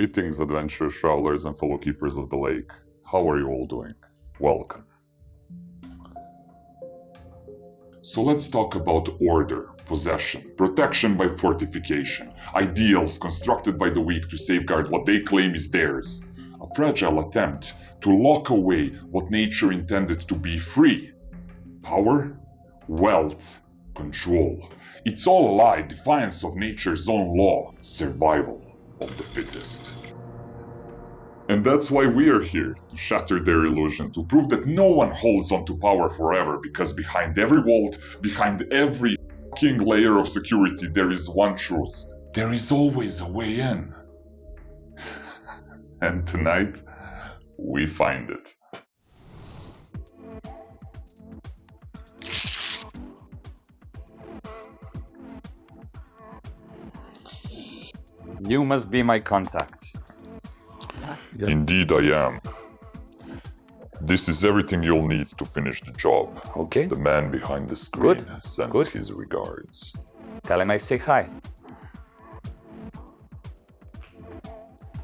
Greetings, adventurous travelers and fellow keepers of the lake. How are you all doing? Welcome. So let's talk about order, possession, protection by fortification, ideals constructed by the weak to safeguard what they claim is theirs, a fragile attempt to lock away what nature intended to be free. Power, wealth, control. It's all a lie, defiance of nature's own law, survival of the fittest. And that's why we are here, to shatter their illusion, to prove that no one holds on to power forever, because behind every vault, behind every fucking layer of security, there is one truth. There is always a way in. And tonight, we find it. You must be my contact. Yep. Indeed I am. This is everything you'll need to finish the job. Okay. The man behind the screen Good. sends Good. his regards. Tell him I say hi.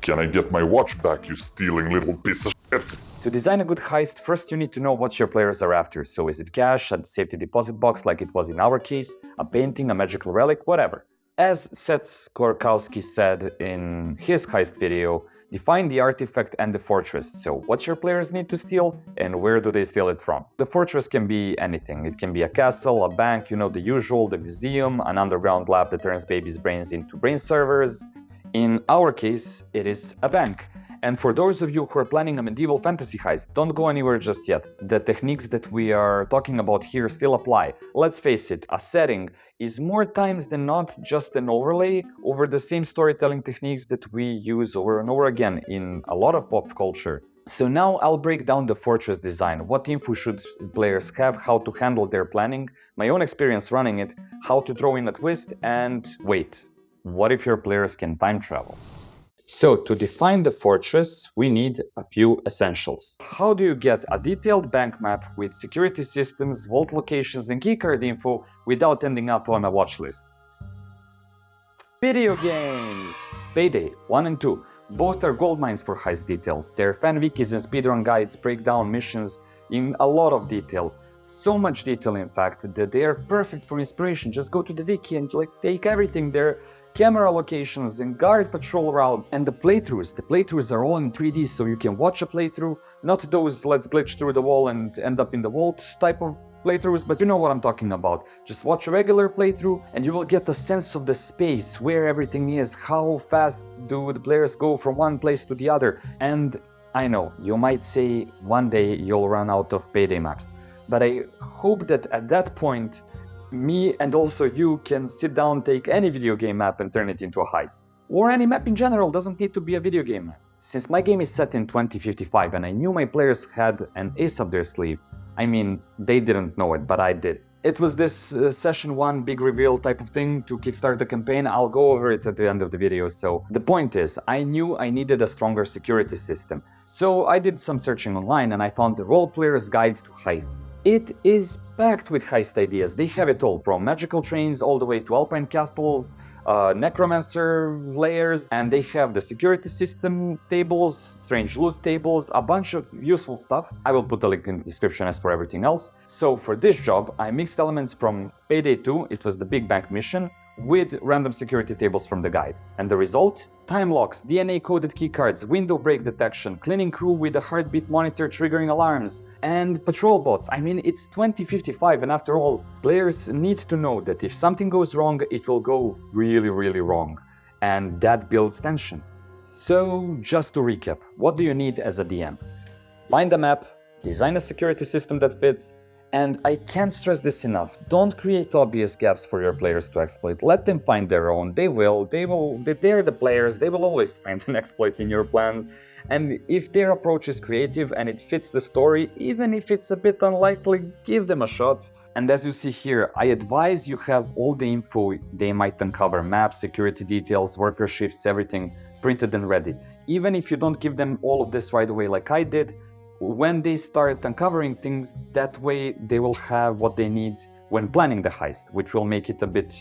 Can I get my watch back, you stealing little piece of shit? To design a good heist, first you need to know what your players are after. So is it cash, a safety deposit box like it was in our case, a painting, a magical relic, whatever. As Seth Skorkowski said in his heist video, define the artifact and the fortress. So what your players need to steal and where do they steal it from. The fortress can be anything. It can be a castle, a bank, you know, the usual, the museum, an underground lab that turns babies' brains into brain servers. In our case, it is a bank. And for those of you who are planning a medieval fantasy heist, don't go anywhere just yet. The techniques that we are talking about here still apply. Let's face it, a setting is more times than not just an overlay over the same storytelling techniques that we use over and over again in a lot of pop culture. So now I'll break down the fortress design, what info should players have, how to handle their planning, my own experience running it, how to throw in a twist, and wait, what if your players can time travel? So to define the fortress, we need a few essentials. How do you get a detailed bank map with security systems, vault locations and keycard info without ending up on a watch list? Video games! Payday 1 and 2. Both are goldmines for heist details. Their fan wikis and speedrun guides break down missions in a lot of detail. So much detail, in fact, that they are perfect for inspiration. Just go to the wiki and take everything there. Camera locations and guard patrol routes, and the playthroughs are all in 3D, so you can watch a playthrough, not those let's glitch through the wall and end up in the vault type of playthroughs, but you know what I'm talking about. Just watch a regular playthrough and you will get a sense of the space, where everything is, how fast do the players go from one place to the other. And I know, you might say one day you'll run out of Payday maps, but I hope that at that point me and also you can sit down, take any video game map and turn it into a heist. Or any map in general, doesn't need to be a video game map. Since my game is set in 2055 and I knew my players had an ace up their sleeve, I mean, they didn't know it, but I did. It was this session 1 big reveal type of thing to kickstart the campaign. I'll go over it at the end of the video. So the point is, I knew I needed a stronger security system. So I did some searching online and I found the Role Player's Guide to Heists. It is packed with heist ideas. They have it all, from magical trains all the way to alpine castles, necromancer layers, and they have the security system tables, strange loot tables, a bunch of useful stuff. I will put a link in the description as for everything else. So for this job, I mixed elements from Payday 2, it was the big bank mission, with random security tables from the guide. And the result? Time locks, DNA-coded keycards, window break detection, cleaning crew with a heartbeat monitor triggering alarms, and patrol bots. I mean, it's 2055 and after all, players need to know that if something goes wrong, it will go really, really wrong. And that builds tension. So, just to recap, what do you need as a DM? Find a map, design a security system that fits, and I can't stress this enough, don't create obvious gaps for your players to exploit. Let them find their own. They're the players, they will always find an exploit in your plans. And if their approach is creative and it fits the story, even if it's a bit unlikely, give them a shot. And as you see here, I advise you have all the info they might uncover, maps, security details, worker shifts, everything printed and ready. Even if you don't give them all of this right away like I did, when they start uncovering things, that way they will have what they need when planning the heist, which will make it a bit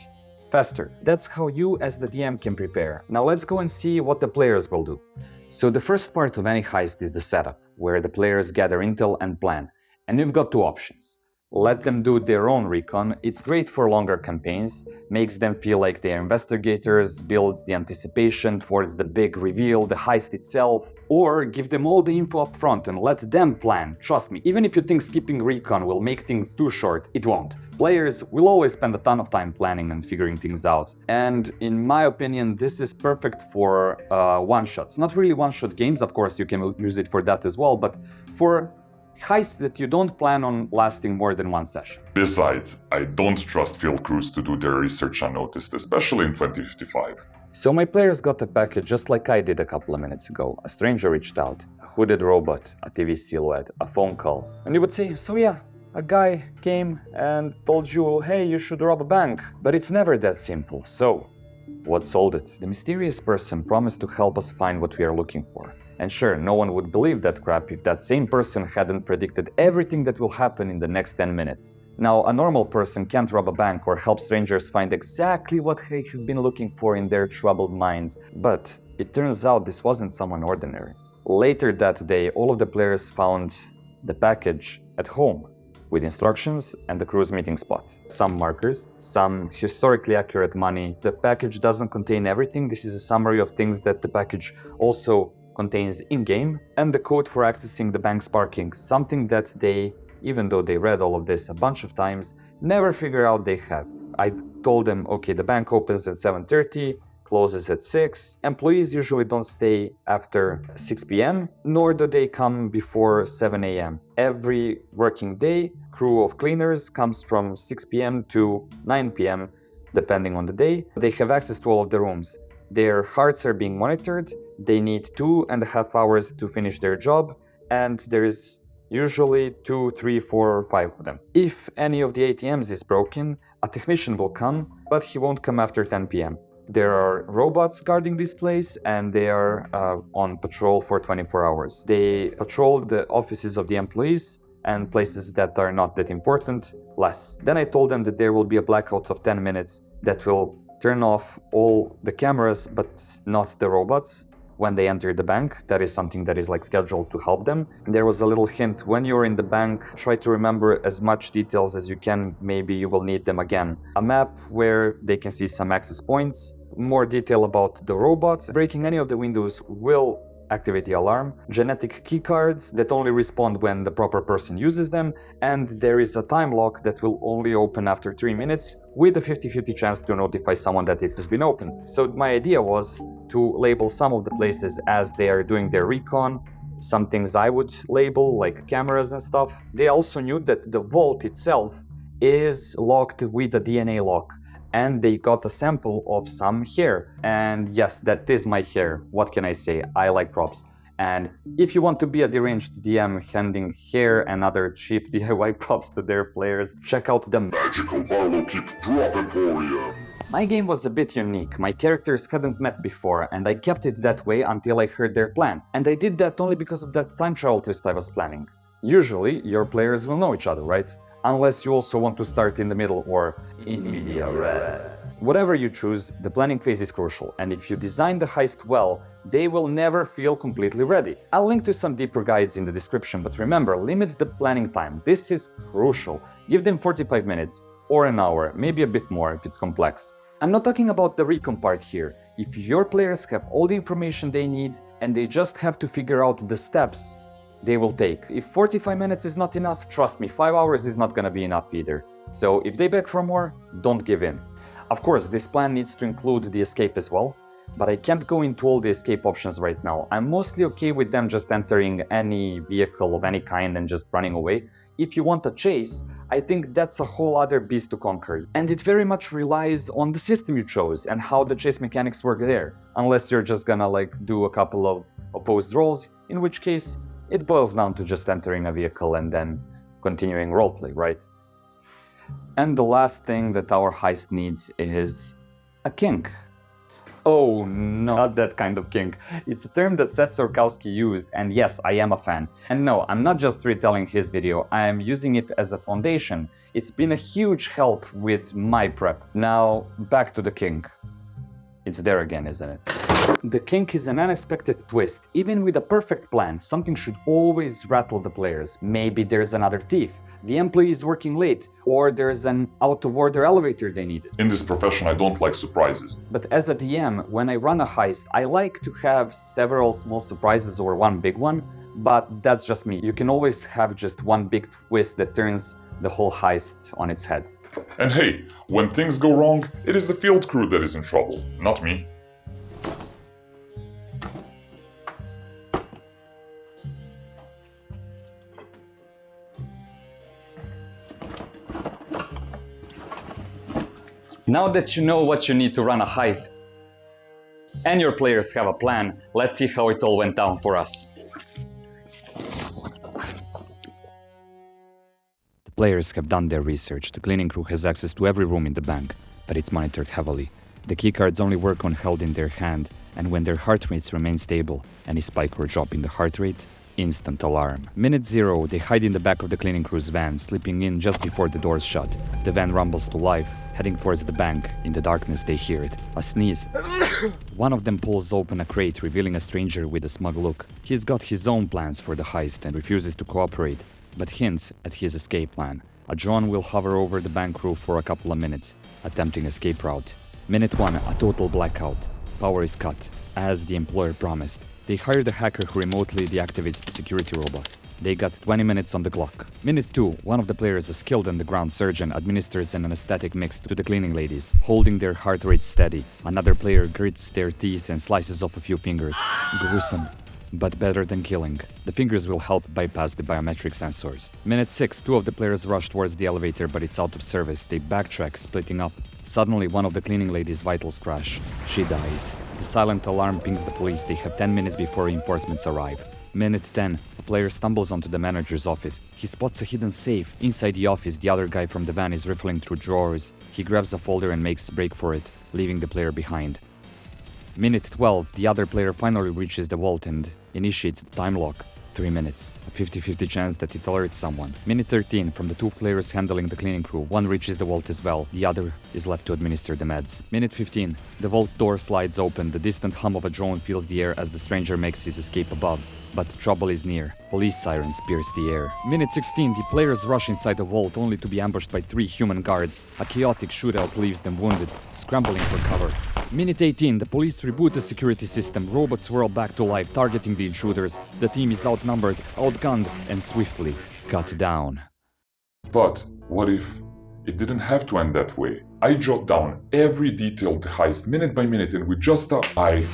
faster. That's how you as the DM can prepare. Now let's go and see what the players will do. So the first part of any heist is the setup, where the players gather intel and plan. And you've got two options. Let them do their own recon. It's great for longer campaigns, makes them feel like they're investigators, builds the anticipation towards the big reveal, the heist itself. Or give them all the info up front and let them plan. Trust me, even if you think skipping recon will make things too short, it won't. Players will always spend a ton of time planning and figuring things out. And in my opinion, this is perfect for one-shots. Not really one-shot games, of course you can use it for that as well, but for heists that you don't plan on lasting more than one session. Besides, I don't trust field crews to do their research unnoticed, especially in 2055. So my players got a package just like I did a couple of minutes ago. A stranger reached out, a hooded robot, a TV silhouette, a phone call. And you would say, so yeah, a guy came and told you, hey, you should rob a bank. But it's never that simple. So, what sold it? The mysterious person promised to help us find what we are looking for. And sure, no one would believe that crap if that same person hadn't predicted everything that will happen in the next 10 minutes. Now, a normal person can't rob a bank or help strangers find exactly what they have been looking for in their troubled minds. But it turns out this wasn't someone ordinary. Later that day, all of the players found the package at home, with instructions and the crew's meeting spot. Some markers, some historically accurate money. The package doesn't contain everything. This is a summary of things that the package also contains in-game, and the code for accessing the bank's parking, something that they, even though they read all of this a bunch of times, never figure out they have. I told them, okay, the bank opens at 7:30, closes at 6. Employees usually don't stay after 6 p.m, nor do they come before 7 a.m. Every working day, crew of cleaners comes from 6 p.m. to 9 p.m, depending on the day. They have access to all of the rooms. Their hearts are being monitored, they need 2.5 hours to finish their job, and there is usually 2, 3, 4, or 5 of them. If any of the ATMs is broken, a technician will come, but he won't come after 10 p.m. There are robots guarding this place, and they are on patrol for 24 hours. They patrol the offices of the employees, and places that are not that important, less. Then I told them that there will be a blackout of 10 minutes that will turn off all the cameras, but not the robots, when they enter the bank. That is something that is like scheduled to help them. There was a little hint, when you're in the bank, try to remember as much details as you can, maybe you will need them again. A map where they can see some access points, more detail about the robots. Breaking any of the windows will activate the alarm, genetic keycards that only respond when the proper person uses them, and there is a time lock that will only open after 3 minutes, with a 50-50 chance to notify someone that it has been opened. So my idea was to label some of the places as they are doing their recon, some things I would label, like cameras and stuff. They also knew that the vault itself is locked with a DNA lock, and they got a sample of some hair. And yes, that is my hair. What can I say? I like props. And if you want to be a deranged DM handing hair and other cheap DIY props to their players, check out the Magical Barlow keep dropping for you. My game was a bit unique. My characters hadn't met before, and I kept it that way until I heard their plan. And I did that only because of that time travel twist I was planning. Usually, your players will know each other, right? Unless you also want to start in the middle or in media res. Whatever you choose, the planning phase is crucial, and if you design the heist well, they will never feel completely ready. I'll link to some deeper guides in the description, but remember, limit the planning time. This is crucial. Give them 45 minutes or an hour, maybe a bit more if it's complex. I'm not talking about the recon part here. If your players have all the information they need and they just have to figure out the steps they will take. If 45 minutes is not enough, trust me, 5 hours is not gonna be enough either. So if they beg for more, don't give in. Of course, this plan needs to include the escape as well, but I can't go into all the escape options right now. I'm mostly okay with them just entering any vehicle of any kind and just running away. If you want a chase, I think that's a whole other beast to conquer. And it very much relies on the system you chose and how the chase mechanics work there. Unless you're just gonna like do a couple of opposed rolls, in which case it boils down to just entering a vehicle and then continuing roleplay, right? And the last thing that our heist needs is a kink. Oh no, not that kind of king. It's a term that Seth Sorkowski used, and yes, I am a fan. And no, I'm not just retelling his video, I am using it as a foundation. It's been a huge help with my prep. Now, back to the king. It's there again, isn't it? The king is an unexpected twist. Even with a perfect plan, something should always rattle the players. Maybe there's another thief, the employee is working late, or there's an out-of-order elevator they needed. In this profession, I don't like surprises. But as a DM, when I run a heist, I like to have several small surprises or one big one, but that's just me. You can always have just one big twist that turns the whole heist on its head. And hey, when things go wrong, it is the field crew that is in trouble, not me. Now that you know what you need to run a heist, and your players have a plan, let's see how it all went down for us. The players have done their research. The cleaning crew has access to every room in the bank, but it's monitored heavily. The keycards only work when held in their hand, and when their heart rates remain stable. Any spike or drop in the heart rate, instant alarm. Minute 0, they hide in the back of the cleaning crew's van, slipping in just before the doors shut. The van rumbles to life, heading towards the bank. In the darkness they hear it. A sneeze. One of them pulls open a crate, revealing a stranger with a smug look. He's got his own plans for the heist and refuses to cooperate, but hints at his escape plan. A drone will hover over the bank roof for a couple of minutes, attempting escape route. Minute 1, a total blackout. Power is cut, as the employer promised. They hired a hacker who remotely deactivates the security robots. They got 20 minutes on the clock. Minute 2, one of the players, a skilled underground surgeon, administers an anesthetic mix to the cleaning ladies, holding their heart rates steady. Another player grits their teeth and slices off a few fingers. Gruesome, but better than killing. The fingers will help bypass the biometric sensors. Minute 6, 2 of the players rush towards the elevator, but it's out of service. They backtrack, splitting up. Suddenly, one of the cleaning ladies' vitals crash. She dies. The silent alarm pings the police. They have 10 minutes before reinforcements arrive. Minute 10, a player stumbles onto the manager's office. He spots a hidden safe. Inside the office, the other guy from the van is riffling through drawers. He grabs a folder and makes a break for it, leaving the player behind. Minute 12, the other player finally reaches the vault and initiates the time lock. 3 minutes, a 50-50 chance that it alerts someone. Minute 13, from the 2 players handling the cleaning crew, one reaches the vault as well, the other is left to administer the meds. Minute 15, the vault door slides open, the distant hum of a drone fills the air as the stranger makes his escape above. But trouble is near. Police sirens pierce the air. Minute 16, the players rush inside the vault only to be ambushed by 3 human guards. A chaotic shootout leaves them wounded, scrambling for cover. Minute 18, the police reboot the security system. Robots whirl back to life, targeting the intruders. The team is outnumbered, outgunned, and swiftly cut down. But what if it didn't have to end that way? I jot down every detail of the heist minute by minute, and with just I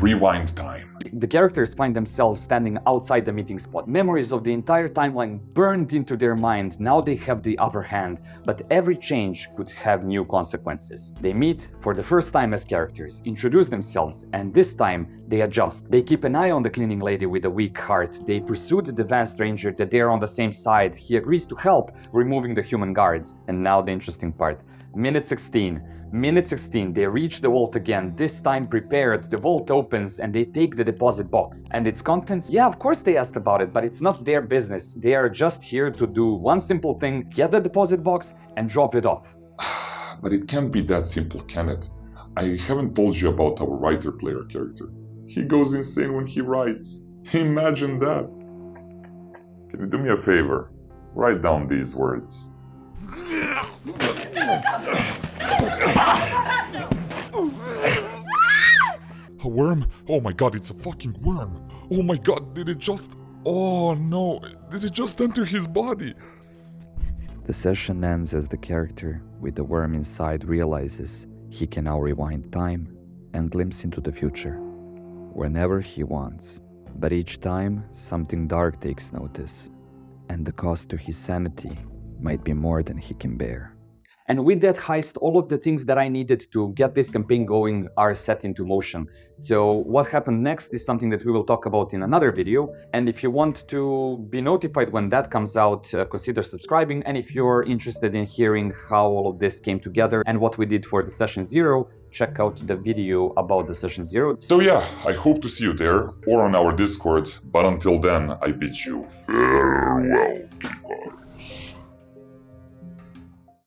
rewind time. The characters find themselves standing outside the meeting spot. Memories of the entire timeline burned into their mind. Now they have the upper hand, but every change could have new consequences. They meet for the first time as characters, introduce themselves, and this time they adjust. They keep an eye on the cleaning lady with a weak heart. They pursue the van stranger that they're on the same side. He agrees to help, removing the human guards. And now the interesting part. Minute 16, they reach the vault again, this time prepared. The vault opens and they take the deposit box. And its contents? Yeah, of course they asked about it, but it's not their business. They are just here to do one simple thing, get the deposit box and drop it off. But it can't be that simple, can it? I haven't told you about our writer-player character. He goes insane when he writes. Imagine that. Can you do me a favor? Write down these words. A worm? Oh my god, it's a fucking worm. Oh my god, did it just... Oh no, did it just enter his body? The session ends as the character with the worm inside realizes he can now rewind time and glimpse into the future whenever he wants. But each time, something dark takes notice, and the cost to his sanity might be more than he can bear. And with that heist, all of the things that I needed to get this campaign going are set into motion. So what happened next is something that we will talk about in another video. And if you want to be notified when that comes out, consider subscribing. And if you're interested in hearing how all of this came together and what we did for the session 0, check out the video about the Session Zero. So yeah, I hope to see you there or on our Discord, but until then, I bid you farewell.